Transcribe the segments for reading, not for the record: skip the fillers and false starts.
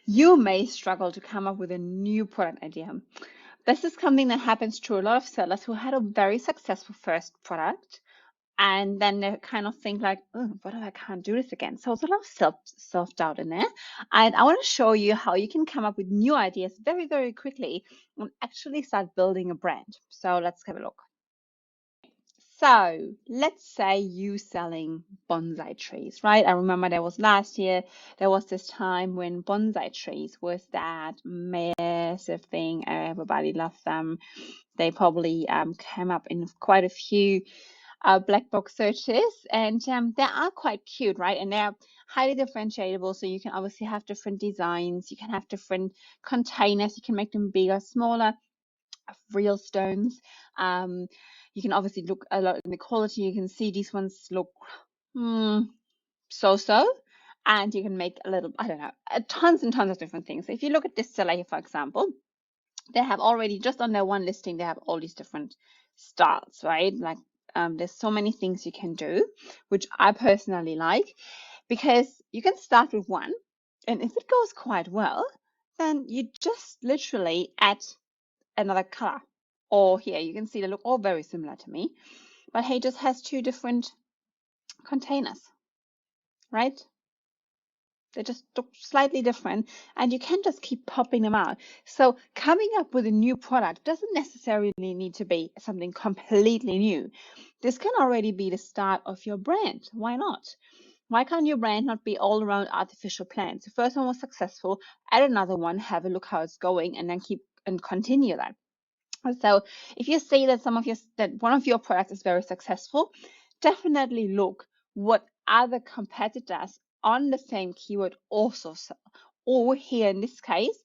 you may struggle to come up with a new product idea. This is something that happens to a lot of sellers who had a very successful first product, and then they kind of think like, oh, what if I can't do this again? So it's a lot of self-doubt in there. And I want to show you how you can come up with new ideas very, very quickly and actually start building a brand. So let's have a look. So let's say you selling bonsai trees, right? I remember there was last year, there was this time when bonsai trees was that massive thing. Everybody loved them. They probably came up in quite a few black box searches, and they are quite cute, right? And they're highly differentiable. So you can obviously have different designs. You can have different containers. You can make them bigger, smaller, real stones. You can obviously look a lot in the quality. You can see these ones look so-so, and you can make a little, I don't know, tons and tons of different things. So if you look at this seller here, for example, they have already, just on their one listing, they have all these different styles, right? Like there's so many things you can do, which I personally like, because you can start with one, and if it goes quite well, then you just literally add another color. Or here you can see they look all very similar to me, but hey, just has two different containers, right? They just look slightly different, and you can just keep popping them out. So coming up with a new product doesn't necessarily need to be something completely new. This can already be the start of your brand. Why not? Why can't your brand not be all around artificial plants? The first one was successful, add another one, have a look how it's going, and then keep and continue that. So if you see that one of your products is very successful, definitely look what other competitors on the same keyword also sell. Or here in this case,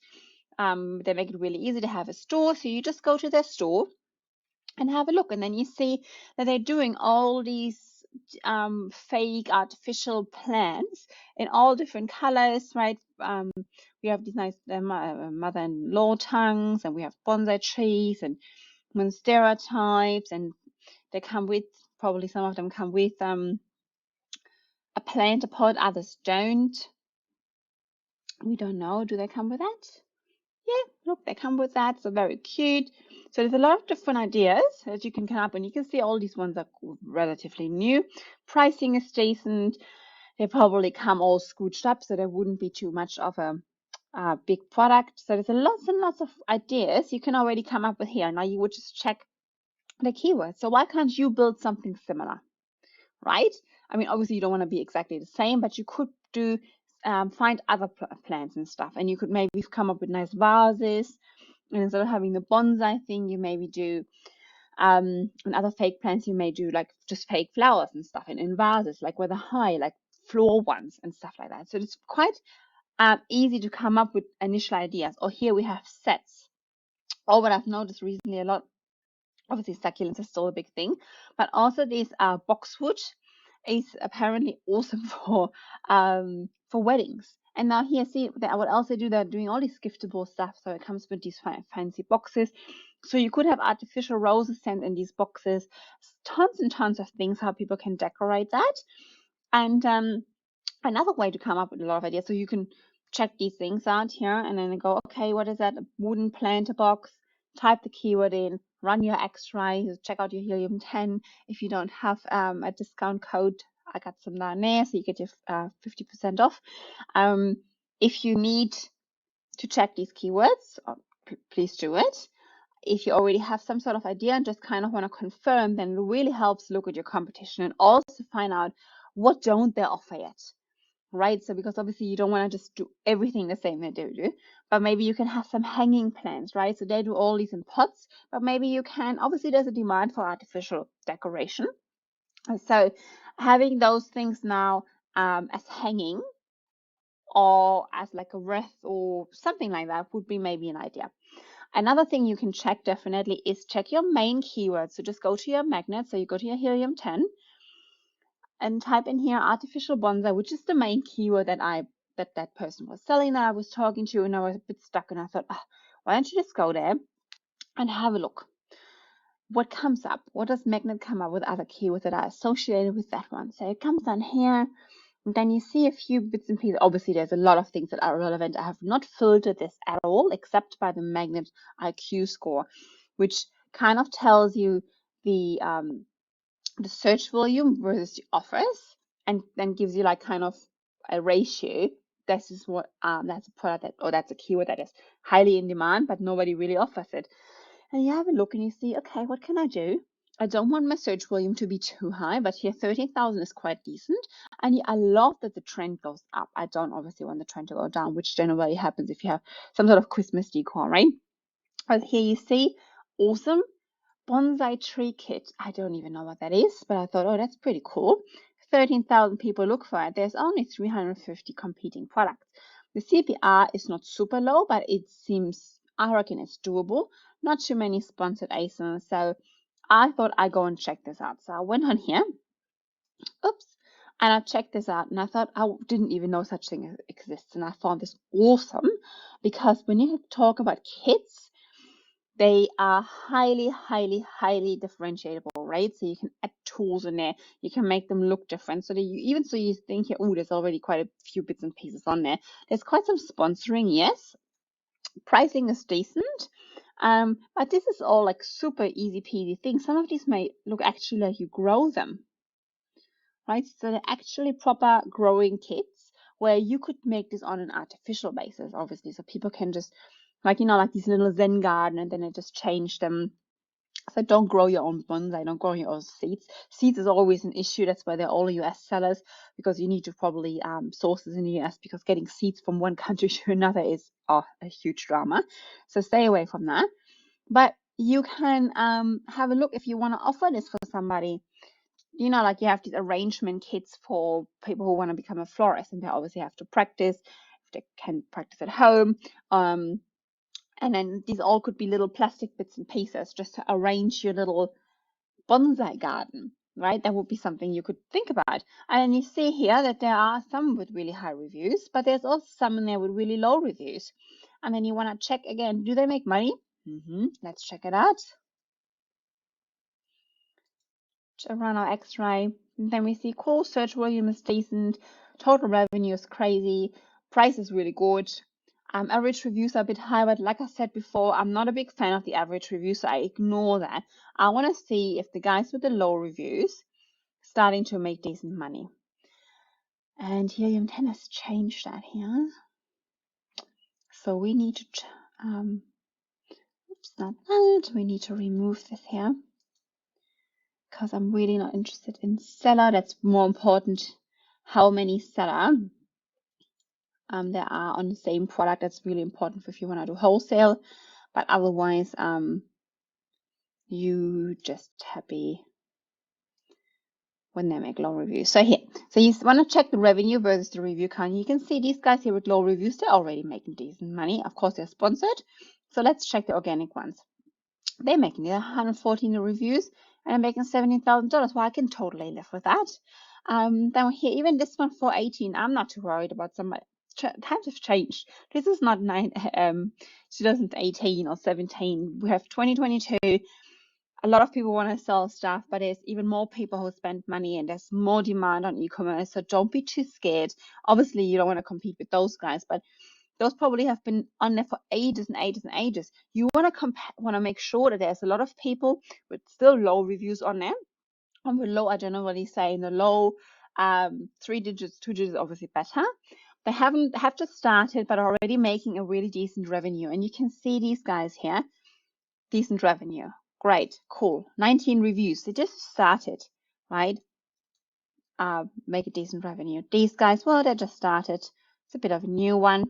they make it really easy to have a store. So you just go to their store and have a look, and then you see that they're doing all these fake artificial plants in all different colors, right? We have these nice mother-in-law tongues, and we have bonsai trees and monstera types, and they come with, probably some of them come with a planter pot, others don't. We don't know. Do they come with that? Yeah, look, they come with that. So very cute. So there's a lot of different ideas that you can come up, and you can see all these ones are relatively new. Pricing is decent. They probably come all scooched up, so there wouldn't be too much of a big product. So there's lots and lots of ideas you can already come up with here. Now you would just check the keywords. So why can't you build something similar, right? I mean, obviously you don't want to be exactly the same, but you could do find other plants and stuff, and you could maybe come up with nice vases, and instead of having the bonsai thing, you maybe do and other fake plants, you may do like just fake flowers and stuff in vases, like with a high, like floor ones and stuff like that. So it's quite easy to come up with initial ideas. Or here we have sets. Or what I've noticed recently a lot, obviously succulents is still a big thing, but also this boxwood is apparently awesome for weddings. And now here, see what else they do? They're doing all these giftable stuff. So it comes with these fancy boxes. So you could have artificial roses sent in these boxes. Tons and tons of things how people can decorate that. And another way to come up with a lot of ideas. So you can check these things out here, and then go, okay, what is that? A wooden planter box. Type the keyword in, run your X-ray, check out your helium-10. If you don't have a discount code, I got some down there, so you get your 50% off. If you need to check these keywords, please do it. If you already have some sort of idea and just kind of want to confirm, then it really helps look at your competition and also find out what don't they offer yet. Right? So because obviously you don't want to just do everything the same they do, but maybe you can have some hanging plants, right? So they do all these in pots, but maybe you can, obviously there's a demand for artificial decoration. So having those things now as hanging or as like a wreath or something like that would be maybe an idea. Another thing you can check definitely is check your main keywords. So just go to your magnet. So you go to your helium-10 and type in here artificial bonsai, which is the main keyword that person was selling, that I was talking to, and I was a bit stuck, and I thought, why don't you just go there and have a look what comes up? What does magnet come up with other keywords that are associated with that one? So it comes down here. then you see a few bits and pieces. Obviously, there's a lot of things that are relevant. I have not filtered this at all, except by the magnet IQ score, which kind of tells you the search volume versus the offers, and then gives you like kind of a ratio. This is what that's a product that, or that's a keyword that is highly in demand, but nobody really offers it. And you have a look and you see, okay, what can I do? I don't want my search volume to be too high, but here 13,000 is quite decent. And I love that the trend goes up. I don't obviously want the trend to go down, which generally happens if you have some sort of Christmas decor, right? But here you see, awesome. Bonsai tree kit. I don't even know what that is, but I thought, oh, that's pretty cool. 13,000 people look for it. There's only 350 competing products. The CPR is not super low, but it seems, I reckon it's doable. Not too many sponsored ASINs, so I thought I'd go and check this out. So I went on here, oops, and I checked this out, and I thought I didn't even know such thing exists, and I found this awesome because when you talk about kits, they are highly, highly, highly differentiable, right? So you can add tools in there, you can make them look different. So that you, even so you think here, oh, there's already quite a few bits and pieces on there. There's quite some sponsoring, yes. Pricing is decent. But this is all like super easy peasy things. Some of these may look actually like you grow them, right? So they're actually proper growing kits where you could make this on an artificial basis, obviously. So people can just, like, you know, like these little Zen garden, and then they just change them. So don't grow your own bonsai, don't grow your own seeds. Seeds is always an issue. That's why they're all US sellers, because you need to probably source this in the US, because getting seeds from one country to another is a huge drama. So stay away from that. But you can have a look if you want to offer this for somebody. You know, like you have these arrangement kits for people who want to become a florist, and they obviously have to practice. If they can practice at home. And then these all could be little plastic bits and pieces just to arrange your little bonsai garden, right? That would be something you could think about. And then you see here that there are some with really high reviews, but there's also some in there with really low reviews. And then you want to check again, do they make money? Let's check it out. Run our X-ray. Then we see cool, search volume is decent, total revenue is crazy, price is really good. Average reviews are a bit high, but like I said before, I'm not a big fan of the average reviews, so I ignore that. I want to see if the guys with the low reviews starting to make decent money. And Helium 10 has changed that here. So we need to, oops, not that. We need to remove this here, because I'm really not interested in seller. That's more important how many seller there are on the same product. That's really important if you want to do wholesale, but otherwise you just happy when they make low reviews. So here, so you want to check the revenue versus the review count. You can see these guys here with low reviews, they're already making decent money. Of course, they're sponsored. So let's check the organic ones. They're making 114 reviews and they're making $17,000. Well, I can totally live with that. Then here, even this one for 18, I'm not too worried about somebody. Times have changed. This is not 2018 or 17. We have 2022. A lot of people want to sell stuff, but there's even more people who spend money, and there's more demand on e-commerce. So don't be too scared. Obviously, you don't want to compete with those guys, but those probably have been on there for ages and ages and ages. You want to make sure that there's a lot of people with still low reviews on there. And with low, I generally say in the low 3 digits, 2 digits, obviously better. They have just started, but already making a really decent revenue. And you can see these guys here, decent revenue. Great, cool. 19 reviews. They just started, right? Make a decent revenue. These guys, well, they just started. It's a bit of a new one,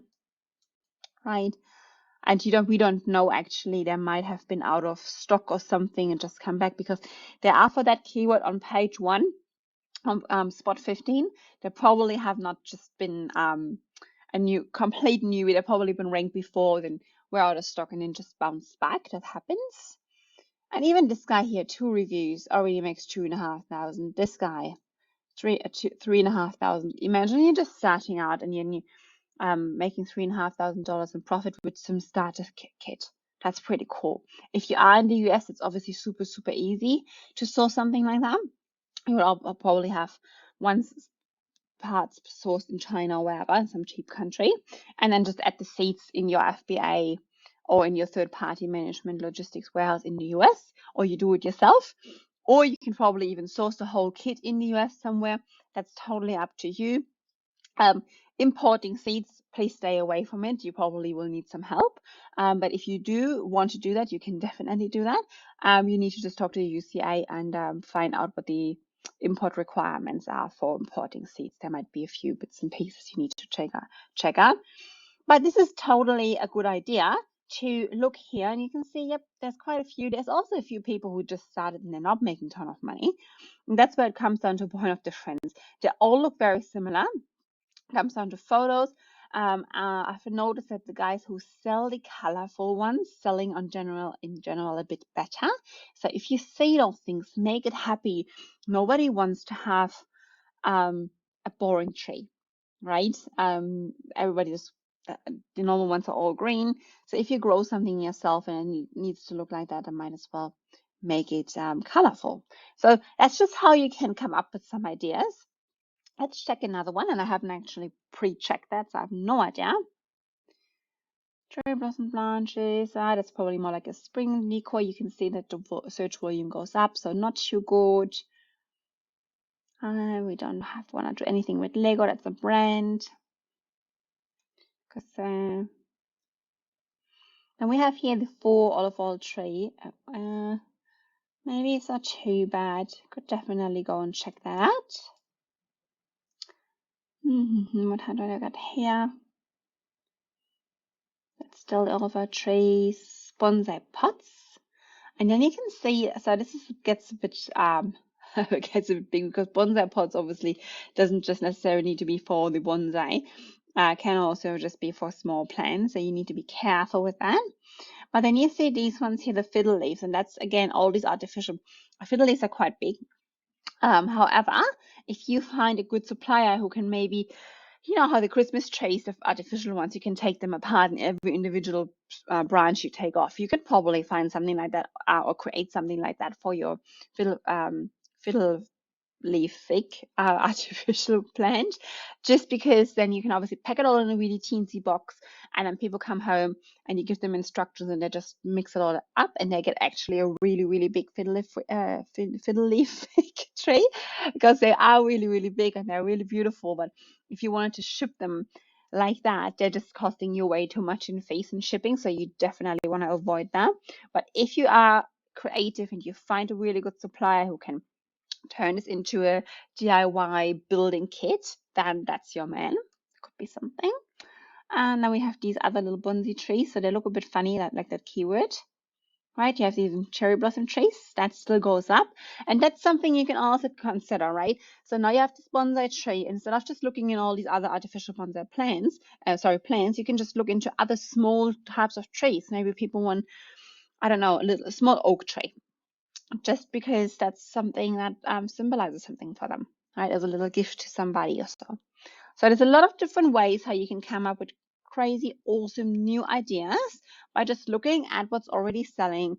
right? And we don't know actually. They might have been out of stock or something and just come back, because they are for that keyword on page 1, spot 15. They probably have not just been a complete newbie. They've probably been ranked before, then we're out of stock and then just bounce back. That happens. And even this guy here, 2 reviews, already makes 2,500. This guy, 3,500. Imagine you're just starting out and you're making $3,500 in profit with some starter kit. That's pretty cool. If you are in the US, it's obviously super, super easy to source something like that. You will probably have one parts sourced in China or wherever, in some cheap country, and then just add the seeds in your FBA or in your third-party management logistics warehouse in the US, or you do it yourself, or you can probably even source the whole kit in the US somewhere. That's totally up to you. Importing seeds, please stay away from it. You probably will need some help. But if you do want to do that, you can definitely do that. You need to just talk to the UCA and find out what the import requirements are for importing seeds. There might be a few bits and pieces you need to check out. But this is totally a good idea to look here, and you can see, yep, there's quite a few. There's also a few people who just started and they're not making a ton of money. And that's where it comes down to a point of difference. They all look very similar. It comes down to photos. I've noticed that the guys who sell the colorful ones selling in general a bit better. So if you see those things, make it happy. Nobody wants to have a boring tree, right? Everybody just the normal ones are all green. So if you grow something yourself and it needs to look like that, I might as well make it colorful. So that's just how you can come up with some ideas. Let's check another one, and I haven't actually pre-checked that, so I have no idea. Cherry blossom branches, that's probably more like a spring decor. You can see that the search volume goes up, so not too good. We don't want to do anything with Lego, that's a brand. Then we have here the 4 olive oil tree. Maybe it's not too bad. Could definitely go and check that out. What have I got here? That's still the olive oil trees, bonsai pots. And then you can see, so this gets a bit gets a bit big, because bonsai pots obviously doesn't just necessarily need to be for the bonsai. Can also just be for small plants, so you need to be careful with that. But then you see these ones here, the fiddle leaves, and that's again all these artificial fiddle leaves are quite big. However, if you find a good supplier who can maybe, you know how the Christmas trees, the artificial ones, you can take them apart and every individual branch you take off. You could probably find something like that or create something like that for your fiddle leaf fig artificial plant, just because then you can obviously pack it all in a really teensy box, and then people come home and you give them instructions and they just mix it all up and they get actually a really big fiddle leaf fig tree, because they are really big and they're really beautiful. But if you wanted to ship them like that, they're just costing you way too much in fees and shipping, so you definitely want to avoid that. But if you are creative and you find a really good supplier who can turn this into a DIY building kit, then that's your man. Could be something. And then we have these other little bonsai trees, so they look a bit funny, like that keyword, right? You have these cherry blossom trees that still goes up, and that's something you can also consider, right? So now you have this bonsai tree. Instead of just looking in all these other artificial bonsai plants, you can just look into other small types of trees. Maybe people want, I don't know, a small oak tree, just because that's something that symbolizes something for them, right? As a little gift to somebody or so. So there's a lot of different ways how you can come up with crazy, awesome new ideas by just looking at what's already selling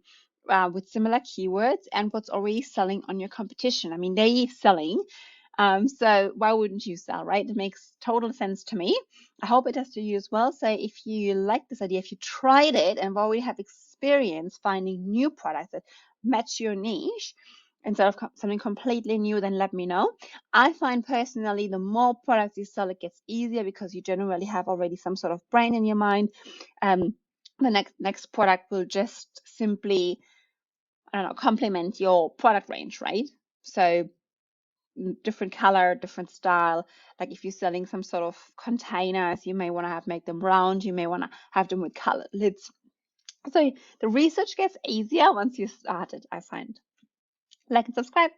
with similar keywords and what's already selling on your competition. I mean, they're selling. So why wouldn't you sell, right? It makes total sense to me. I hope it does to you as well. So if you like this idea, if you tried it and already have experience finding new products that match your niche instead of something completely new, then let me know. I find personally the more products you sell, it gets easier because you generally have already some sort of brand in your mind. The next product will just simply, I don't know, complement your product range, right? So different color, different style. Like if you're selling some sort of containers, you may want to make them round, you may want to have them with colored lids. So the research gets easier once you start it, I find. Like and subscribe.